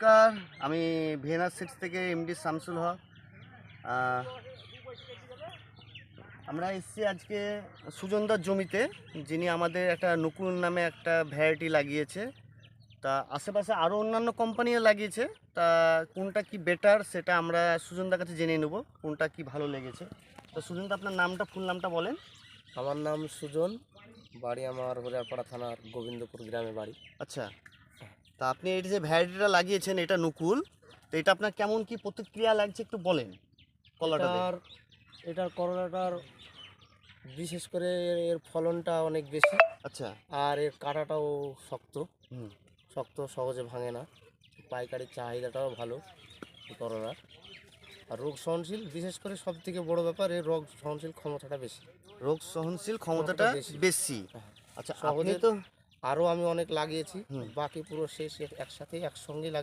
নমস্কার, আমি VNR seeds থেকে এমডি শামসুল হক। আহ, আমরা এসেছি আজকে সুজনদার জমিতে, যিনি আমাদের একটা নকুল নামে একটা ভ্যারাইটি লাগিয়েছে। তা আশেপাশে আরও অন্যান্য কোম্পানিও লাগিয়েছে। তা কোনটা কি বেটার সেটা আমরা সুজনদার কাছে জেনে নেব, কোনটা কি ভালো লেগেছে। তো সুজনদা, আপনার নামটা, ফুল নামটা বলেন। আমার নাম সুজন, বাড়ি আমার হরিয়ারপাড়া থানার গোবিন্দপুর গ্রামে বাড়ি। আচ্ছা, তা আপনি এই যে ভ্যারাইটিটা লাগিয়েছেন, এটা নকুল, তো এটা আপনার কেমন কি প্রতিক্রিয়া লাগছে একটু বলেন কলাটা দেখে। এটার করলাটার বিশেষ করে এর ফলনটা অনেক বেশি, আচ্ছা। আর এর কাঁটাটাও শক্ত হুম। শক্ত সহজে ভাঙে না। পাইকারি চাহিদাটাও ভালো এই করলার। আর রোগ সহনশীল, বিশেষ করে সব থেকে বড় ব্যাপার এর রোগ সহনশীল ক্ষমতাটা বেশি। রোগ সহনশীল ক্ষমতাটা বেশি। হ্যাঁ, আচ্ছা, আপনি সহজে। তো আরও আমি অনেক লাগিয়েছি, হুম। বাকি পুরো শেষ একসাথে একসঙ্গে লাগিয়ে